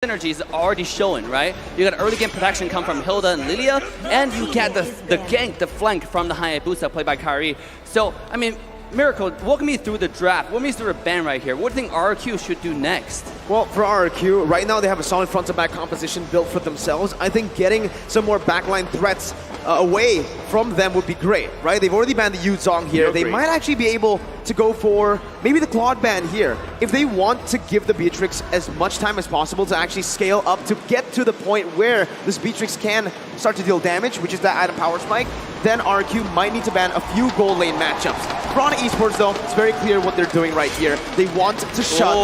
synergy is already showing, right? You got early game protection come from Hilda and Lilia, and you get the gank, the flank from the Hayabusa played by Kairi. So, I mean, Miracle, walk me through the draft. Walk me through the ban right here. What do you think RRQ should do next? Well, for RRQ, right now they have a solid front-to-back composition built for themselves. I think getting some more backline threats away from them would be great, right? They've already banned the Yuzong here. They might actually be able to go for maybe the Claude ban here. If they want to give the Beatrix as much time as possible to actually scale up to get to the point where this Beatrix can start to deal damage, which is that Adam Power Spike, then RRQ might need to ban a few goal lane matchups. For Onic Esports though, it's very clear what they're doing right here. They want to shut...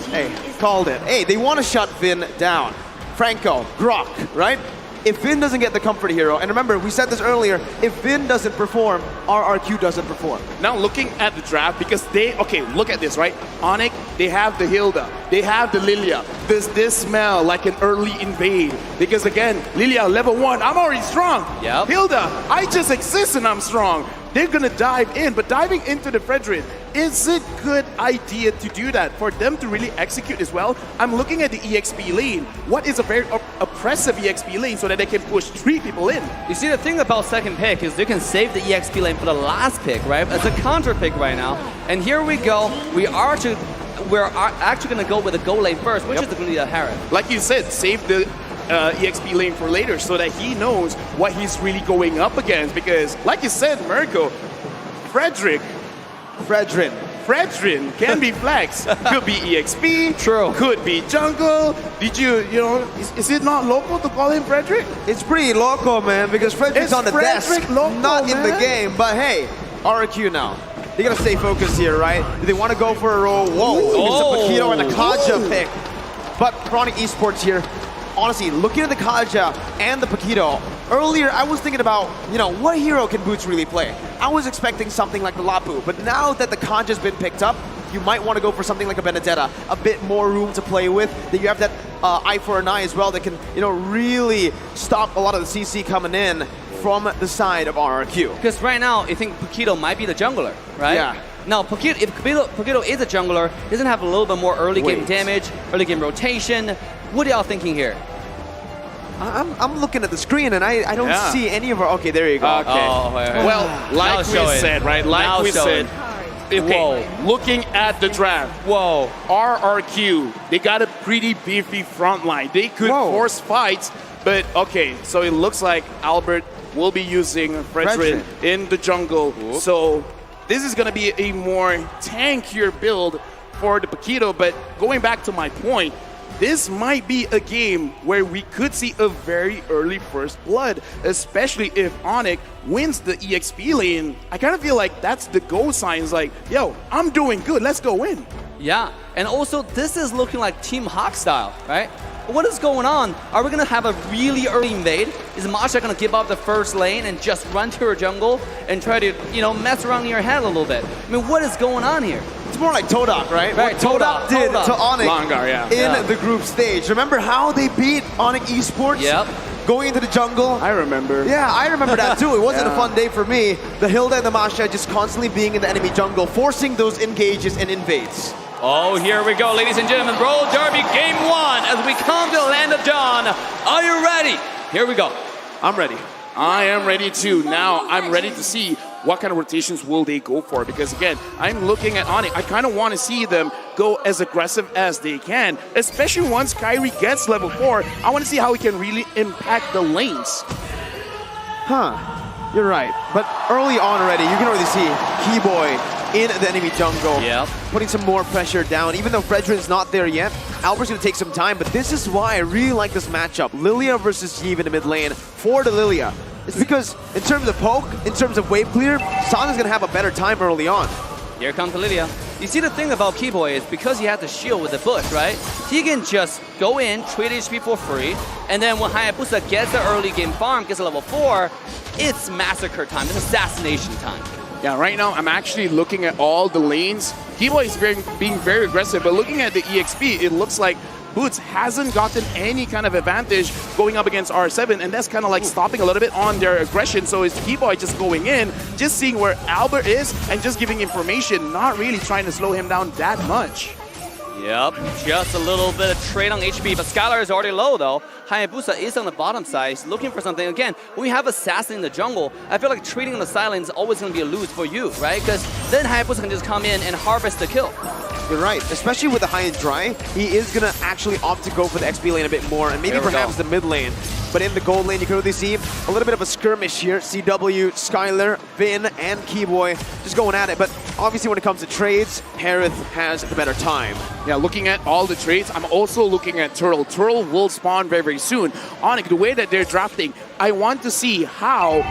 Hey, called it. Hey, they want to shut Vin down. Franco, Grok, right? If Vin doesn't get the comfort hero, and remember, we said this earlier, if Vin doesn't perform, RRQ doesn't perform. Now looking at the draft, because they, okay, look at this, right? Onic, they have the Hilda, they have the Lilia. Does this smell like an early invade? Because again, Lilia, level 1, I'm already strong. Yep. Hilda, I just exist and I'm strong. They're gonna dive in, but diving into the Fredrin, is it a good idea to do that? For them to really execute as well? I'm looking at the EXP lane. What is a very oppressive EXP lane so that they can push 3 people in? You see, the thing about second pick is you can save the EXP lane for the last pick, right? It's a counter pick right now. And here we go. We're actually going to go with the goal lane first, which is going to be the Harith. Like you said, save the EXP lane for later so that he knows what he's really going up against. Because, like you said, Mirko, Fredrin can be flex. Could be EXP. True. Could be jungle. Did you know, is it not local to call him Fredrin? It's pretty local, man, because Frederick's on the desk, local, not in the game. But hey, RRQ now. They gotta stay focused here, right? Do they want to go for a roll? Whoa, it's a Paquito and a Kaja pick. But Onic Esports here, honestly, looking at the Kaja and the Paquito, earlier I was thinking about, you know, what hero can Boots really play? I was expecting something like the Lapu, but now that the Kaja's been picked up, you might want to go for something like a Benedetta, a bit more room to play with. Then you have that eye for an eye as well that can, you know, really stop a lot of the CC coming in from the side of RRQ. Because right now, you think Paquito might be the jungler, right? Yeah. Now, Paquito, if Paquito is a jungler, he doesn't have a little bit more early game damage, early game rotation. What are y'all thinking here? I'm looking at the screen and I don't see any of our... Okay, there you go. Okay. Oh, well, like we said, right? Like we said. Okay, looking at the draft. Whoa. RRQ, they got a pretty beefy front line. They could force fights, but okay, so it looks like Albert will be using Fredrin in the jungle. So this is going to be a more tankier build for the Paquito, but going back to my point, this might be a game where we could see a very early first blood, especially if Onic wins the EXP lane. I kind of feel like that's the go sign. It's like, yo, I'm doing good, let's go win. Yeah, and also this is looking like Team Hawk style, right? What is going on? Are we going to have a really early invade? Is Masha going to give up the first lane and just run to her jungle and try to, you know, mess around in your head a little bit? I mean, what is going on here? It's more like Todak, right? Right, what Todak did to Onic in the group stage. Remember how they beat Onic Esports? Yep. Going into the jungle. I remember. Yeah, I remember that too. It wasn't a fun day for me. The Hilda and the Masha just constantly being in the enemy jungle, forcing those engages and invades. Oh, here we go, ladies and gentlemen. Roll Derby Game 1 as we come to the land of Dawn. Are you ready? Here we go. I'm ready. I am ready too. Now I'm ready to see what kind of rotations will they go for, because again, I'm looking at Onic. I kind of want to see them go as aggressive as they can, especially once Kairi gets level 4. I want to see how he can really impact the lanes. You're right. But early on already, you can already see Keyboy in the enemy jungle, putting some more pressure down. Even though Fredrin's not there yet, Albert's going to take some time, but this is why I really like this matchup. Lilia versus Yve in the mid lane for the Lilia. It's because in terms of poke, in terms of wave clear, Sana's going to have a better time early on. Here comes Lilia. You see, the thing about Keyboy is because he had the shield with the bush, right? He can just go in, trade HP for free, and then when Hayabusa gets the early game farm, gets a level 4, it's massacre time, it's assassination time. Yeah, right now I'm actually looking at all the lanes. Keyboy is being very aggressive, but looking at the EXP, it looks like Boots hasn't gotten any kind of advantage going up against R7, and that's kind of like stopping a little bit on their aggression. So it's Keyboy just going in, just seeing where Albert is, and just giving information, not really trying to slow him down that much. Yep, just a little bit of trade on HP, but Skylar is already low though. Hayabusa is on the bottom side, he's looking for something. Again, when we have Assassin in the jungle, I feel like trading on the sideline is always going to be a lose for you, right? Because then Hayabusa can just come in and harvest the kill. You're right, especially with the high and dry, he is going to actually opt to go for the XP lane a bit more, and maybe perhaps the mid lane. But in the gold lane, you can really see a little bit of a skirmish here. CW, Skylar, Vin, and Keyboy just going at it. But obviously when it comes to trades, Harith has the better time. Yeah, looking at all the trades, I'm also looking at Turtle. Turtle will spawn very, very soon. Onic, the way that they're drafting, I want to see how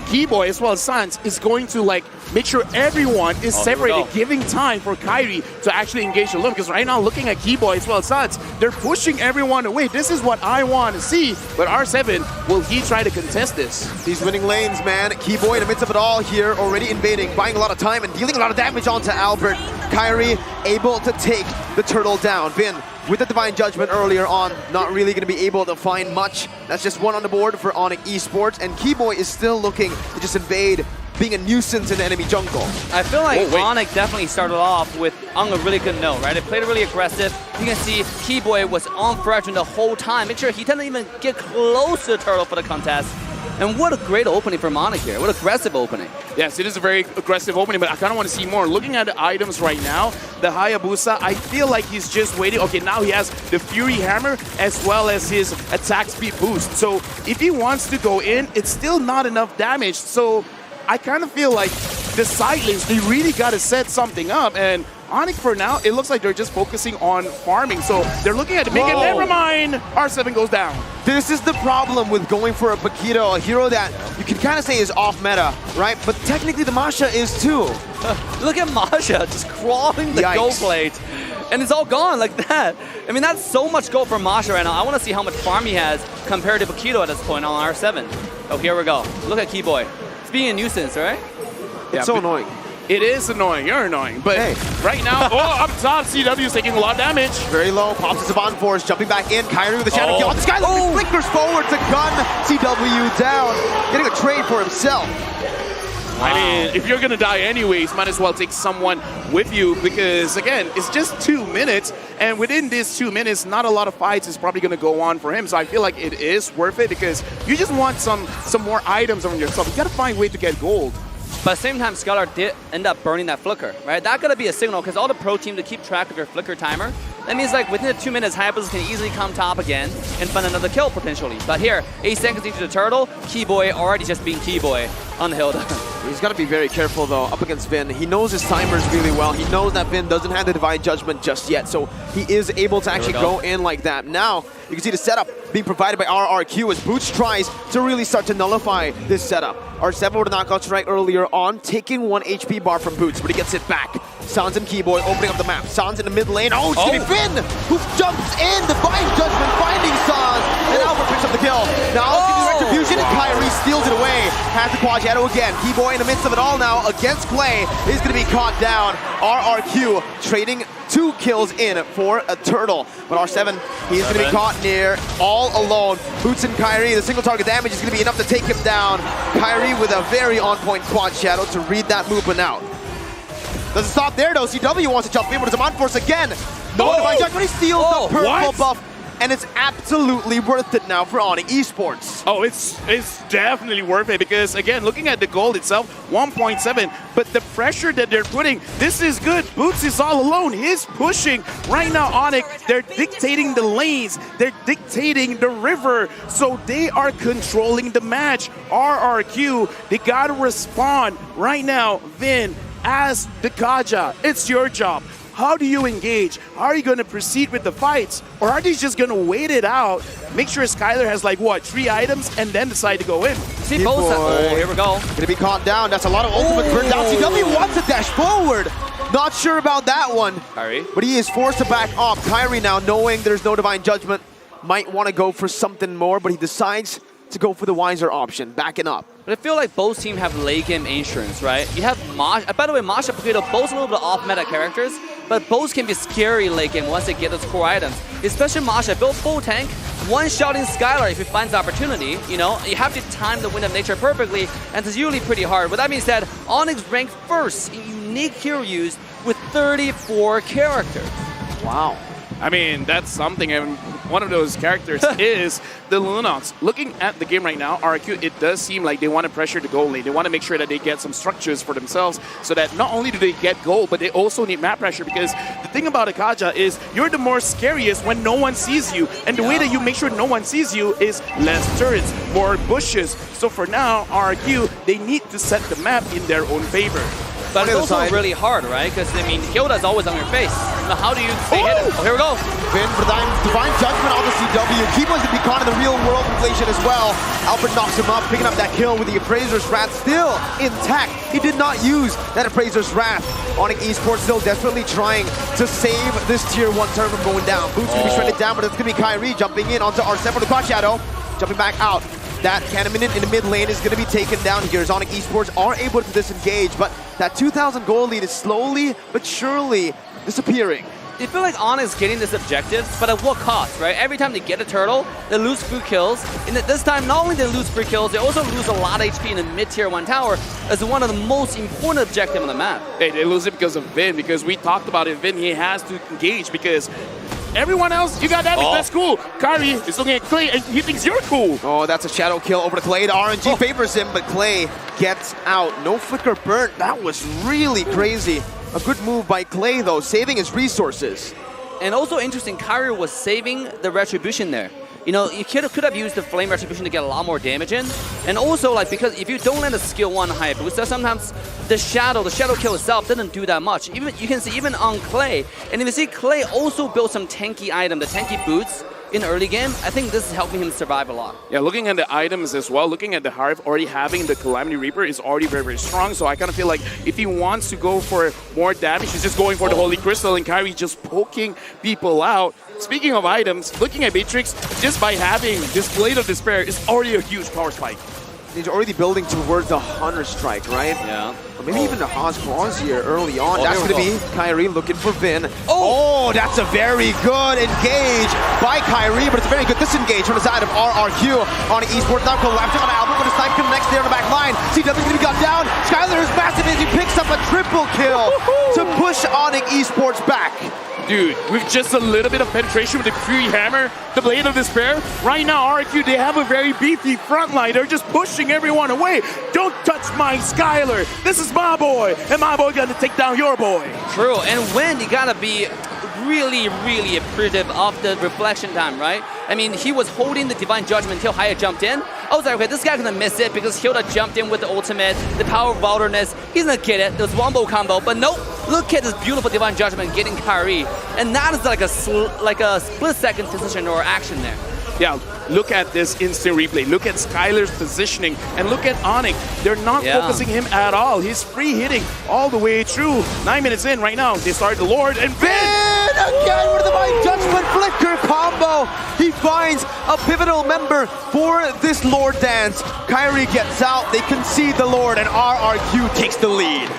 Keyboy as well as Sans is going to like make sure everyone is separated, giving time for Kairi to actually engage alone. Because right now, looking at Keyboy as well as Sans, they're pushing everyone away. This is what I want to see. But R7, will he try to contest this? He's winning lanes, man. Keyboy in the midst of it all here, already invading, buying a lot of time and dealing a lot of damage onto Albert. Kairi able to take the turtle down. Vin with the Divine Judgment earlier on, not really going to be able to find much. That's just one on the board for Onic Esports, and Keyboy is still looking to just invade, being a nuisance in the enemy jungle. I feel like Onic definitely started off on a really good note, right? They played really aggressive. You can see Keyboy was on Fredrin the whole time. Make sure he didn't even get close to the turtle for the contest. And what a great opening from Onic here. What aggressive opening. Yes, it is a very aggressive opening, but I kind of want to see more. Looking at the items right now, the Hayabusa, I feel like he's just waiting. Okay, now he has the Fury Hammer as well as his attack speed boost. So if he wants to go in, it's still not enough damage. So I kind of feel like the side lanes, they really got to set something up. And Onic, for now, it looks like they're just focusing on farming. So they're looking at it. Make it, never mind. R7 goes down. This is the problem with going for a Paquito, a hero that you can kind of say is off meta, right? But technically the Masha is too. Look at Masha just crawling the gold plate. And it's all gone like that. I mean, that's so much gold for Masha right now. I want to see how much farm he has compared to Paquito at this point on R7. Oh, here we go. Look at Keyboy. It's being a nuisance, right? It's so annoying. It is annoying. You're annoying. But right now, up top, CW is taking a lot of damage. Very low. Pops his Savant Force, jumping back in. Kairi with the Shadow Kill. This guy flickers forward to gun CW down. Getting a trade for himself. I mean, if you're going to die anyways, might as well take someone with you because, again, it's just 2 minutes. And within these 2 minutes, not a lot of fights is probably going to go on for him. So I feel like it is worth it because you just want some more items on yourself. You got to find a way to get gold. But at the same time, Skylar did end up burning that flicker, right? That gotta be a signal because all the pro team to keep track of their flicker timer. That means like within the 2 minutes, Hayabusa can easily come top again and find another kill potentially. But here, 8 seconds into the turtle, Keyboy already just being Keyboy on the hill. He's got to be very careful though up against Vin. He knows his timers really well. He knows that Vin doesn't have the Divine Judgment just yet, so he is able to actually go in like that. Now, you can see the setup being provided by RRQ as Boots tries to really start to nullify this setup. R7 with a knockout strike earlier on, taking 1 HP bar from Boots, but he gets it back. Sans and Keyboy opening up the map. Sans in the mid lane. Oh, it's gonna be Vin who jumps in. Divine Judgment finding Sans, and Albert picks up the kill. Now, Retribution, and Kairi steals it away. Has the Quad Shadow again. Keyboy in the midst of it all now against Clay is gonna be caught down. RRQ trading 2 kills in for a turtle. But R7, he's going to be caught near all alone. Boots and Kairi, the single target damage is going to be enough to take him down. Kairi with a very on-point Quad Shadow to read that movement out. Doesn't stop there though. CW wants to jump in, but it's a Force again. No Divine Judgment, he steals the purple buff. And it's absolutely worth it now for Onic Esports. Oh, it's definitely worth it because, again, looking at the gold itself, 1.7, but the pressure that they're putting, this is good. Boots is all alone. He's pushing. Right now, Onic, they're dictating the lanes. They're dictating the river. So they are controlling the match. RRQ, they got to respond. Right now, Vin, as the Kaja, it's your job. How do you engage? How are you going to proceed with the fights? Or are they just going to wait it out, make sure Skylar has like, what, 3 items, and then decide to go in? See both. Oh, here we go. Gonna be caught down. That's a lot of ultimates burned down. CW wants to dash forward. Not sure about that one. Kairi. But he is forced to back off. Kairi now, knowing there's no Divine Judgment, might want to go for something more, but he decides to go for the wiser option, backing up. But I feel like both teams have late game insurance, right? You have Masha. By the way, Masha and Paquito, both a little bit off-meta characters, but both can be scary late game once they get those core items. Especially Masha, build full tank, one-shotting Skylar if he finds the opportunity. You know, you have to time the Wind of Nature perfectly, and it's usually pretty hard. With that being said, Onyx ranked first in unique hero use with 34 characters. Wow. I mean, that's something, and one of those characters is the Lunox. Looking at the game right now, RQ, it does seem like they want to pressure the goal lane. They want to make sure that they get some structures for themselves so that not only do they get goal, but they also need map pressure, because the thing about Akaja is you're the more scariest when no one sees you, and the way that you make sure no one sees you is less turrets, more bushes. So for now, RQ, they need to set the map in their own favor. But it's also really hard, right? Because, I mean, Hilda's always on your face. Now, how do you stay hidden? Oh, here we go. Vin for Divine Judgment on the CW. Keyboard's gonna be caught in the real world inflation as well. Albert knocks him up, picking up that kill with the Appraiser's Wrath still intact. He did not use that Appraiser's Wrath. Onic Esports still desperately trying to save this tier 1 turn from going down. Boots gonna be shredded down, but it's gonna be Kyrie jumping in onto R7 for the Quad Shadow. Jumping back out. That cannon in the mid lane is going to be taken down here as Onic Esports are able to disengage, but that 2,000 gold lead is slowly but surely disappearing. You feel like Onyx getting this objective, but at what cost, right? Every time they get a turtle, they lose free kills. And this time, not only they lose free kills, they also lose a lot of HP in the mid-tier 1 tower as one of the most important objectives on the map. Hey, they lose it because of Vin, because we talked about it. Vin, he has to engage because everyone else, you got that, that's cool. Kyrie is looking at Clay and he thinks you're cool. Oh, that's a shadow kill over to Clay. The RNG favors him, but Clay gets out. No flicker burnt. That was really crazy. A good move by Clay, though, saving his resources. And also interesting, Kyrie was saving the Retribution there. You know, you could have used the Flame Retribution to get a lot more damage in. And also, like, because if you don't land a skill 1 high booster, sometimes the shadow kill itself doesn't do that much. Even you can see even on Clay. And if you see Clay also built some tanky item, the tanky boots in early game, I think this is helping him survive a lot. Yeah, looking at the items as well, looking at the Harv already having the Calamity Reaper is already very, very strong. So I kind of feel like if he wants to go for more damage, he's just going for the Holy Crystal, and Kyrie just poking people out. Speaking of items, looking at Matrix, just by having this Blade of Despair is already a huge power spike. He's already building towards the Hunter Strike, right? Yeah. Or maybe even the Haas Claws here early on. That's going to be Kyrie looking for Vin. Oh, that's a very good engage by Kyrie, but it's a very good disengage from the side of RRQ on Esports. Now collapsing on Albert, but his snipe connects there on the back line. CW's going to be got down. Skylar is massive as he picks up a triple kill to push Onic Esports back. Dude, with just a little bit of penetration with the Fury Hammer, the Blade of Despair, right now RQ, they have a very beefy front line. They're just pushing everyone away. Don't touch my Skylar. This is my boy, and my boy gonna take down your boy. True, and when you gotta be really, really appreciative of the reflection time, right? I mean, he was holding the Divine Judgment until Haya jumped in. I was like, okay, this guy's gonna miss it because Hilda jumped in with the ultimate, the power of wilderness. He's gonna get it. There's wombo combo, but nope. Look at this beautiful Divine Judgment getting Kyrie, and that is like a split-second decision or action there. Yeah, look at this instant replay. Look at Skylar's positioning, and look at Onic. They're not focusing him at all. He's free hitting all the way through. 9 minutes in right now. They start the Lord, and Vin again with the Divine Judgment flicker combo. He finds a pivotal member for this Lord dance. Kyrie gets out. They concede the Lord, and RRQ takes the lead.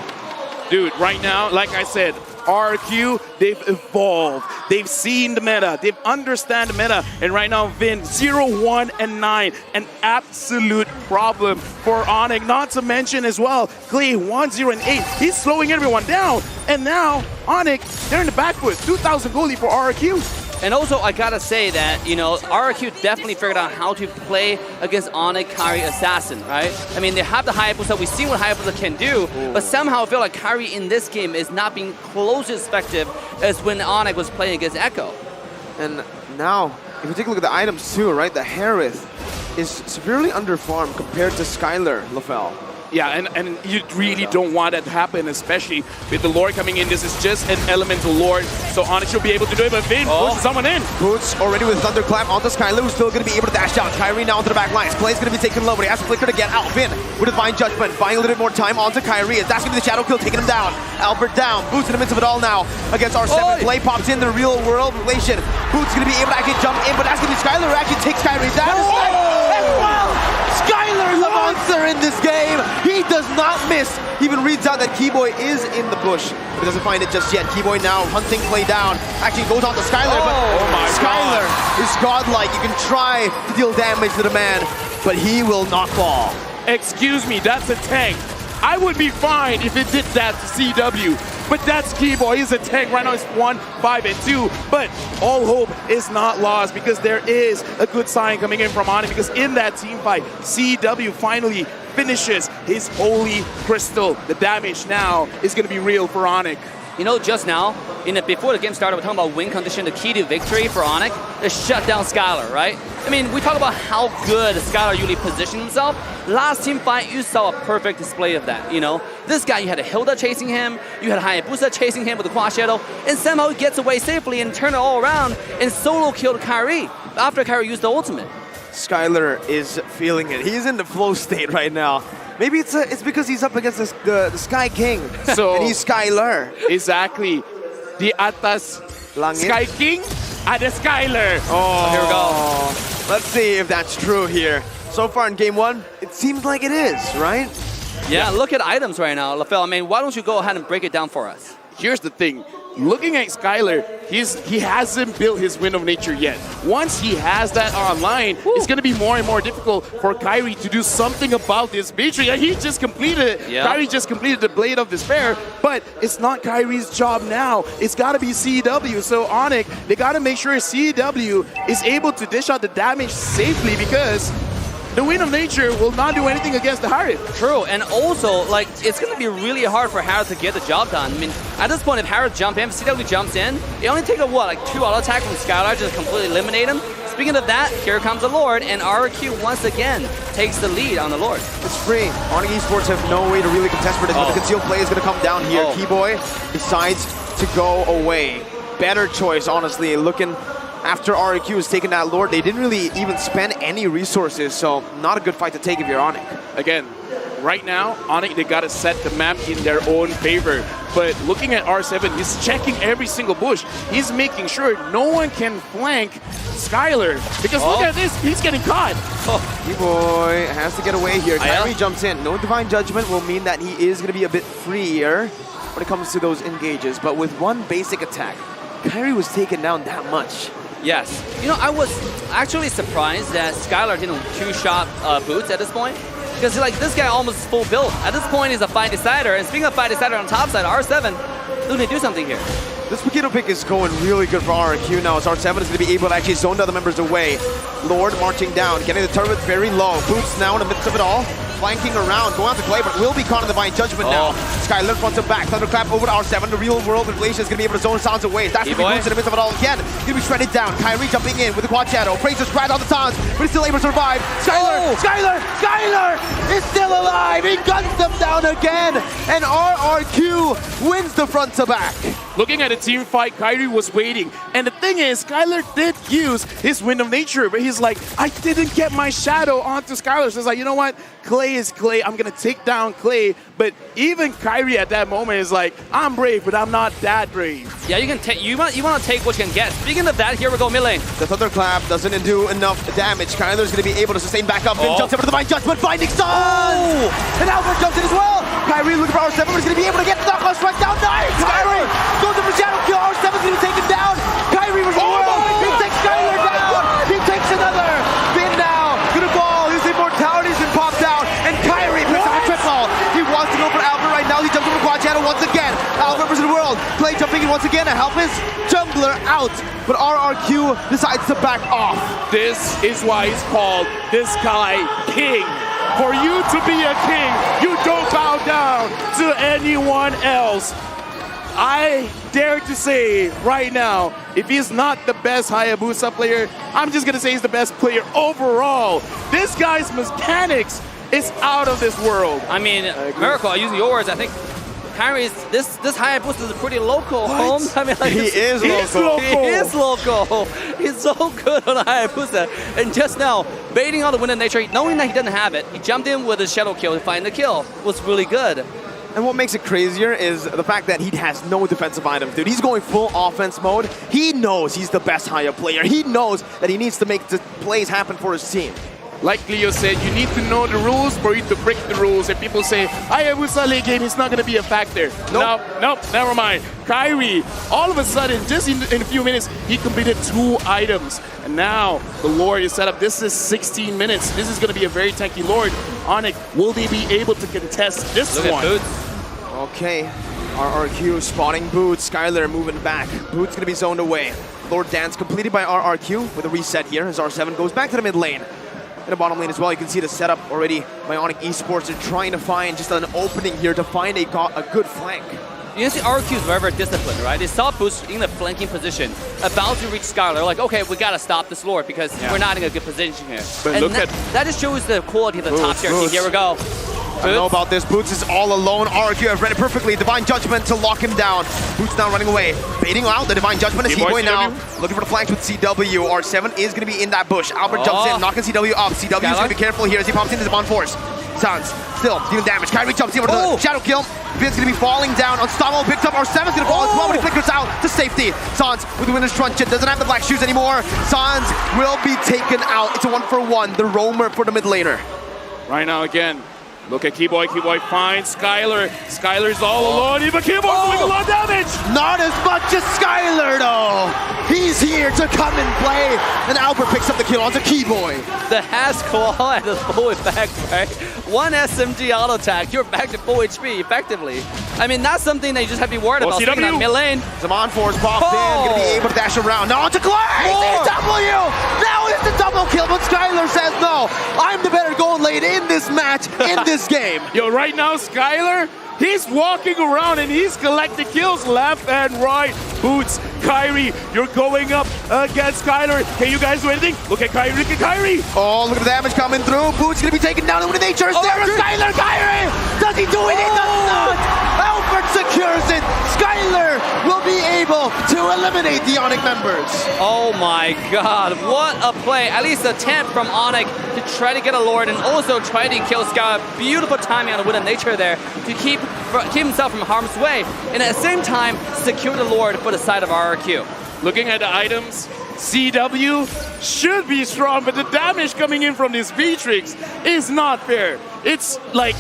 Dude, right now, like I said, RQ, they've evolved. They've seen the meta. They've understand the meta. And right now, Vin, 0, 1, and 9. An absolute problem for Onic. Not to mention as well, Clay, 1, 0, and 8. He's slowing everyone down. And now, Onic, they're in the back foot. 2,000 goalie for RQ. And also, I gotta say that, you know, RQ definitely figured out how to play against Onic, Kyrie, Assassin, right? I mean, they have the Hayabusa. We've seen what Hayabusa can do, but somehow I feel like Kyrie in this game is not being close as effective as when Onic was playing against Echo. And now, if you take a look at the items too, right? The Harith is severely underfarmed compared to Skylar LaFell. Yeah, and you really don't want that to happen, especially with the Lord coming in. This is just an elemental Lord, so Onic should be able to do it, but Vin pushes someone in. Boots already with Thunderclap onto Skylar, who's still going to be able to dash out. Kyrie now onto the back lines. Clay's going to be taken low, but he has to flicker to get out. Vin with a Divine Judgment, buying a little bit more time onto Kyrie. That's going to be the Shadow Kill, taking him down. Albert down. Boots in the midst of it all now against R7. Clay pops in the real world relation. Boots going to be able to actually jump in, but that's going to be Skylar who actually takes Kyrie down. As well, Skylar the monster in this game. He does not miss. He even reads out that Keyboy is in the bush, but doesn't find it just yet. Keyboy now hunting Clay down. Actually goes on to Skylar, but Skylar is godlike. You can try to deal damage to the man, but he will not fall. Excuse me, that's a tank. I would be fine if it did that to CW. but that's Keyboy. He's a tank. Right now it's 1, 5, and 2. But all hope is not lost because there is a good sign coming in from Onic because in that team fight, CW finally finishes his Holy Crystal. The damage now is going to be real for Onic. You know, just now, before the game started, we're talking about win condition. The key to victory for Onic is shut down Skylar, right? I mean, we talk about how good Skylar usually positioned himself. Last team fight, you saw a perfect display of that, you know? This guy, you had a Hilda chasing him, you had Hayabusa chasing him with the Quad Shadow, and somehow he gets away safely and turn it all around and solo killed Kyrie after Kyrie used the ultimate. Skylar is feeling it. He's in the flow state right now. Maybe it's because he's up against the Sky King. So and he's Skylar. Exactly. Di atas Langit. Sky King, ada Skylar. Oh, here we go. Let's see if that's true here. So far in game 1, it seems like it is, right? Yeah, look at items right now, LaFell. I mean, why don't you go ahead and break it down for us? Here's the thing. Looking at Skylar, he hasn't built his Wind of Nature yet. Once he has that online, it's going to be more and more difficult for Kyrie to do something about this victory. He just completed it. Yeah. Kyrie just completed the Blade of Despair, but it's not Kyrie's job now. It's got to be CW. So Onic, they got to make sure CW is able to dish out the damage safely because the Wind of Nature will not do anything against the Harith. True, and also, like, it's going to be really hard for Harith to get the job done. I mean, at this point, if Harith jumps in, if CW jumps in, it only takes like 2 auto attack from Skylar to just completely eliminate him. Speaking of that, here comes the Lord, and RQ once again takes the lead on the Lord. It's free. Onic Esports have no way to really contest for this, but the concealed play is going to come down here. Keyboy decides to go away. Better choice, honestly, looking after RQ has taken that Lord. They didn't really even spend any resources, so not a good fight to take if you're Onic. Again, right now, Onic, they got to set the map in their own favor. But looking at R7, he's checking every single bush. He's making sure no one can flank Skylar. Because look at this, he's getting caught. Keyboy has to get away here. Yeah. Kyrie jumps in. No Divine Judgment will mean that he is going to be a bit freer when it comes to those engages. But with one basic attack, Kyrie was taken down that much. Yes. You know, I was actually surprised that Skylar didn't 2-shot Boots at this point. Because, like, this guy almost full build. At this point, he's a fight decider. And speaking of fight decider on top side, R7 looking to do something here. This Paquito pick is going really good for RQ now, as R7 is going to be able to actually zone the other members away. Lord marching down, getting the turret very low. Boots now in the midst of it all, flanking around, going out to play, but will be caught in the Divine Judgment now. Skylar fronts him back, Thunderclap over to R7. The real world inflation is going to be able to zone sounds away. That's going to be Boots in the midst of it all again. Going to be shredded down. Kyrie jumping in with the Quad Shadow. Praises grad on the taunts, but he's still able to survive. Skylar is still alive. He guns them down again, and RRQ wins the front to back. Looking at the team fight, Kyrie was waiting. And the thing is, Skylar did use his Wind of Nature, but he's like, I didn't get my shadow onto Skylar. So it's like, you know what? Clay is Clay. I'm going to take down Clay. But even Kyrie at that moment is like, I'm brave, but I'm not that brave. Yeah, you can take. You want to take what you can get. Speaking of that, here we go, mid lane. The Thunderclap doesn't do enough damage. Kyler's going to be able to sustain back up. Then jumps over the Divine Judgment, finding Sun! And Albert jumps in as well. Kyrie looking for R7, but he's going to be able to get the knockout strike down. Nice! Kyrie goes to the shadow kill. R7's going to take him down. Kyrie was He takes Skylar down. He takes another. Finn now. Going to fall. His immortality's been popped out. And Kyrie picks up a triple. He wants to go for Albert right now. He jumps over Quad Shadow once again. Albert versus the world. Clay jumping in once again to help his jungler out. But RRQ decides to back off. This is why he's called this guy King. For you to be a king, you don't bow down to anyone else. I dare to say right now, if he's not the best Hayabusa player, I'm just going to say he's the best player overall. This guy's mechanics is out of this world. I mean, Miracle, using your words, I think Kyrie's, this Hayabusa is a pretty local home. I mean, like, He is local. He is local. He's so good on Hayabusa. And just now, baiting on the Wind of Nature, knowing that he doesn't have it, he jumped in with a Shadow Kill to find the kill. Was really good. And what makes it crazier is the fact that he has no defensive items, dude. He's going full offense mode. He knows he's the best Haya player. He knows that he needs to make the plays happen for his team. Like Leo said, you need to know the rules for you to break the rules. And people say, Hayabusa late game is not going to be a factor. Nope, never mind. Kyrie, all of a sudden, just in a few minutes, he completed 2 items. And now the Lord is set up. This is 16 minutes. This is going to be a very tanky Lord. Onic, will they be able to contest this Look one? at Boots. Okay, RRQ spotting Boots. Skylar moving back. Boots gonna be zoned away. Lord Dance completed by RRQ with a reset here as R7 goes back to the mid lane. In the bottom lane as well, you can see the setup already by Onic Esports. They're trying to find just an opening here to find a good flank. You can see RQ is very, very disciplined, right? They saw Boost in the flanking position, about to reach Skylar. Like, okay, we gotta stop this Lord because we're not in a good position here. But and look that just shows the quality of the top tier team. Here we go. I don't know about this. Boots is all alone. RQ have read it perfectly. Divine Judgment to lock him down. Boots now running away. Baiting out the Divine Judgment. Is C-Boy now looking for the flanks with CW. R7 is going to be in that bush. Albert jumps in, knocking CW up. CW is going to be careful here as he pops into the Bond Force. Sans still dealing damage. Kyrie jumps in with the Shadow Kill. Vin's going to be falling down. Unstoppable picks up. R7's going to fall as well, but he flickers out to safety. Sans with the Winner's Truncheon. Doesn't have the black shoes anymore. Sans will be taken out. It's a 1-for-1. The roamer for the mid laner. Right now again. Look at Keyboy. Keyboy finds Skylar. Skylar's all alone. Even Keyboy doing a lot of damage. Not as much as Skylar, though. He's here to come and play. And Albert picks up the kill onto Keyboy. The Has Claw and the full effect, right? One SMG auto attack, you're back to full HP effectively. I mean, that's something that you just have to be worried about. Speaking of mid lane. Zaman Force popped in, gonna be able to dash around. Now onto Clay! W! Now it's the double kill, but Skylar says no. I'm the better gold lane in this match, in this game. Yo, right now, Skylar, he's walking around and he's collecting kills left and right. Boots, Kyrie, you're going up against Skylar. Can you guys do anything? Look at Kyrie, look at Kyrie. Oh, look at the damage coming through. Boots gonna be taken down with nature. Skylar, Kyrie! Does he do it? He does not! Albert secures it. Skylar will be able to eliminate the Onic members. Oh my god, what a play. At least attempt from Onic to try to get a Lord and also try to kill Skylar. Beautiful timing on the Wind of Nature there to keep himself from harm's way. And at the same time, secure the Lord for the side of RRQ. Looking at the items, CW should be strong, but the damage coming in from this Beatrix is not fair. It's like,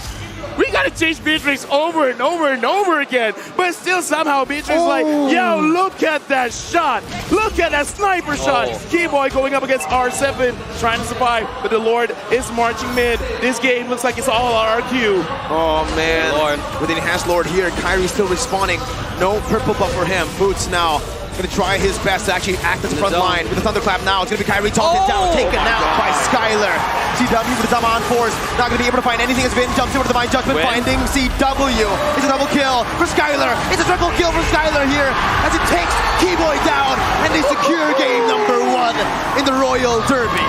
we gotta change Beatrix over and over and over again, but still somehow Beatrix is like, yo, look at that shot. Look at that sniper shot. Keyboy going up against R7, trying to survive, but the Lord is marching mid. This game looks like it's all RQ. Oh man, Lord. With the enhanced Lord here, Kyrie still respawning. No purple buff for him. Boots now gonna try his best to actually act as front line with the Thunderclap now. It's gonna be Kyrie taunted down, taken out by Skylar. CW with the Zaman Force, not gonna be able to find anything as Vin jumps in with the Divine Judgment, finding CW. It's a double kill for Skylar. It's a triple kill for Skylar here as it takes Keyboy down and they secure game number 1 in the Royal Derby.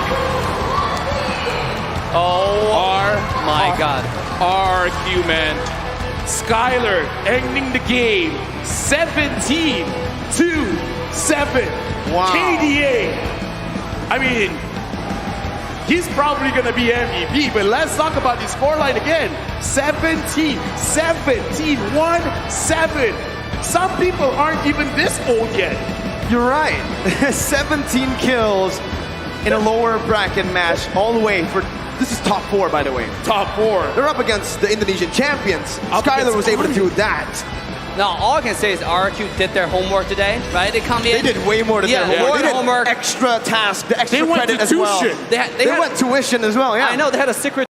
Oh my god. RQ, man. Skylar ending the game 17-7. Wow. KDA. I mean, he's probably going to be MVP, but let's talk about the scoreline again. 17, 1-7. Some people aren't even this old yet. You're right. 17 kills in a lower bracket match all the way for... This is top 4, by the way. Top 4. They're up against the Indonesian champions. Skylar was able to do that. Now, all I can say is RQ did their homework today, right? They come in. They did way more than their homework. They did homework. Extra task, the extra They went credit to as well. tuition. They went tuition as well, yeah. I know, they had a secret